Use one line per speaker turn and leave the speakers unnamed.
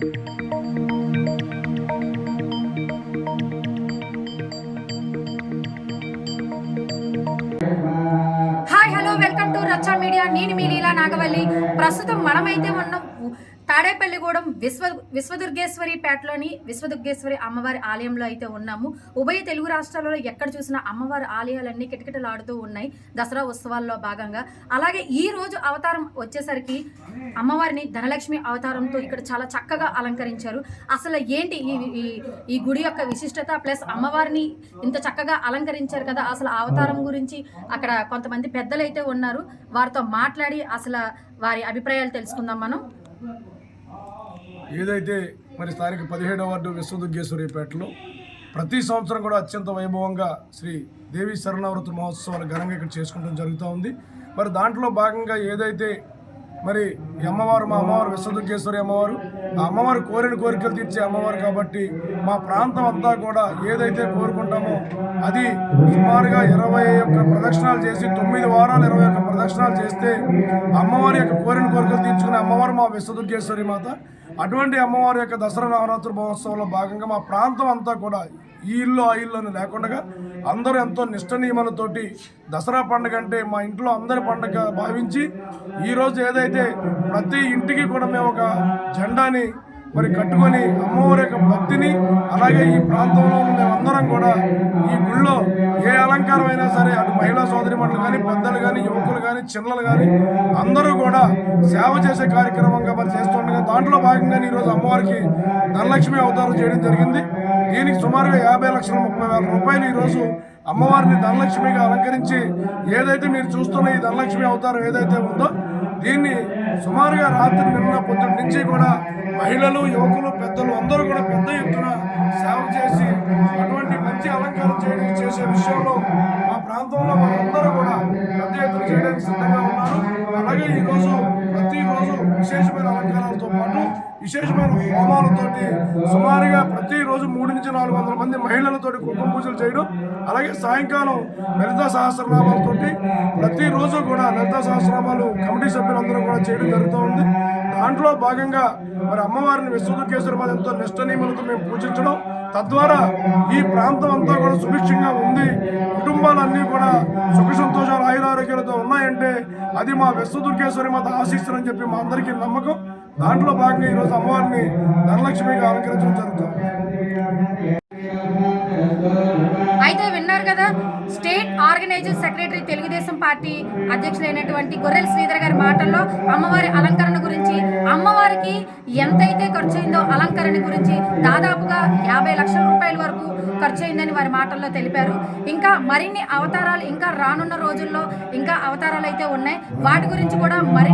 Hi hello welcome to Racha media. నేను మీ లీలా నాగవల్లి. ప్రస్తుతం మనమైతే ఉన్నాం తాడేపల్లిగూడెం విశ్వదుర్గేశ్వరి పేటలోని విశ్వదుర్గేశ్వరి అమ్మవారి ఆలయంలో అయితే ఉన్నాము. ఉభయ తెలుగు రాష్ట్రాలలో ఎక్కడ చూసినా అమ్మవారి ఆలయాలన్నీ కిటకిటలాడుతూ ఉన్నాయి దసరా ఉత్సవాల్లో భాగంగా. అలాగే ఈ రోజు అవతారం వచ్చేసరికి అమ్మవారిని ధనలక్ష్మి అవతారంతో ఇక్కడ చాలా చక్కగా అలంకరించారు. అసలు ఏంటి ఈ గుడి యొక్క విశిష్టత, ప్లస్ అమ్మవారిని ఇంత చక్కగా అలంకరించారు కదా, అసలు అవతారం గురించి అక్కడ కొంతమంది పెద్దలు అయితే ఉన్నారు, వారితో మాట్లాడి అసలు వారి అభిప్రాయాలు తెలుసుకుందాం మనం.
ఏదైతే మరి స్థానిక 17వ వార్డు విశ్వదుర్గేశ్వరిపేటలో ప్రతి సంవత్సరం కూడా అత్యంత వైభవంగా శ్రీ దేవి శరణవృత మహోత్సవాలు ఘనంగా ఇక్కడ చేసుకోవడం జరుగుతూ ఉంది. మరి దాంట్లో భాగంగా ఏదైతే మరి ఈ అమ్మవారు, మా అమ్మవారు విశ్వదుర్గేశ్వరి అమ్మవారు, ఆ అమ్మవారు కోరిన కోరికలు తీర్చే అమ్మవారు కాబట్టి మా ప్రాంతం అంతా కూడా ఏదైతే కోరుకుంటామో అది సుమారుగా 21 ప్రదక్షిణాలు చేసి 9 వారాలు 21 ప్రదక్షిణాలు చేస్తే అమ్మవారి యొక్క కోరిన కోరికలు తీర్చుకునే అమ్మవారు మా విశ్వదుర్గేశ్వరి మాత. అటువంటి అమ్మవారి యొక్క దసరా నవరాత్రి మహోత్సవంలో భాగంగా మా ప్రాంతం అంతా కూడా ఈ ఇల్లు ఆ ఇల్లు అని లేకుండా అందరూ ఎంతో నిష్ట నియమాలతోటి దసరా పండుగ అంటే మా ఇంట్లో అందరి పండుగ భావించి ఈరోజు ఏదైతే ప్రతి ఇంటికి కూడా మేము ఒక జెండాని మరి కట్టుకొని అమ్మవారి యొక్క భక్తిని, అలాగే ఈ ప్రాంతంలో మేమందరం కూడా ఈ గుళ్ళో ఏ అలంకారం అయినా సరే అటు మహిళా సోదరిమణులు కానీ, పెద్దలు కానీ, యువకులు కానీ, చిన్నలు కానీ అందరూ కూడా సేవ చేసే కార్యక్రమంగా మరి చేస్తుండగా దాంట్లో భాగంగానే ఈరోజు అమ్మవారికి ధనలక్ష్మి అవతారం చేయడం జరిగింది. దీనికి సుమారుగా 50,30,000 రూపాయలు ఈరోజు అమ్మవారిని ధనలక్ష్మిగా అలంకరించి ఏదైతే మీరు చూస్తున్న ఈ ధనలక్ష్మి అవతారం ఏదైతే ఉందో దీన్ని సుమారుగా రాత్రి నిన్న పొద్దుటి నుంచి కూడా మహిళలు, యువకులు, పెద్దలు అందరూ కూడా పెద్ద ఎత్తున సేవ చేసి అటువంటి మంచి అలంకారం చేసే విషయంలో మా ప్రాంతంలో వాళ్ళందరూ కూడా పెద్ద ఎత్తున చేయడానికి సిద్ధంగా ఉన్నారు. అలాగే ఈరోజు ప్రతిరోజు విశేషమైన అలంకారాలతో పాటు విశేషమైన హోమాలతోటి సుమారుగా ప్రతిరోజు 300 నుంచి 400 మంది మహిళలతోటి కుంకుమ పూజలు చేయడం, అలాగే సాయంకాలం లలితా సహస్రనామాలతోటి ప్రతిరోజు కూడా లలితా సహస్రనామాలు కమిటీ సభ్యులందరూ కూడా చేయడం జరుగుతూ ఉంది. దాంట్లో భాగంగా మరి అమ్మవారిని విశ్వదుర్గేశ్వరి మాత ఎంతో నిష్ట నియమాలతో మేము పూజించడం, తద్వారా ఈ ప్రాంతం అంతా కూడా సుభిక్షంగా ఉంది, కుటుంబాలన్నీ కూడా సుఖ సంతోషాలు ఆయురారోగ్యాలతో ఉన్నాయంటే అది మా విశ్వదుర్గేశ్వరి మాత ఆశీస్సులని చెప్పి మా అందరికీ నమ్మకం. దాంట్లో భాగంగా ఈరోజు అమ్మవారిని ధనలక్ష్మిగా అలంకరించడం జరుగుతుంది.
అయితే విన్నారు కదా, state organising secretary Telugudesam party అధ్యక్షులైనటువంటి గొర్రెల శ్రీధర్ గారి మాటల్లో అమ్మవారి అలంకరణ గురించి, అమ్మవారికి ఎంతైతే ఖర్చు అయిందో అలంకరణ గురించి దాదాపుగా 50 లక్షల రూపాయల వరకు ఖర్చు అయిందని వారి మాటల్లో తెలిపారు. ఇంకా మరిన్ని అవతారాలు ఇంకా రానున్న రోజుల్లో ఇంకా అవతారాలు అయితే ఉన్నాయి, వాటి గురించి కూడా మరిన్ని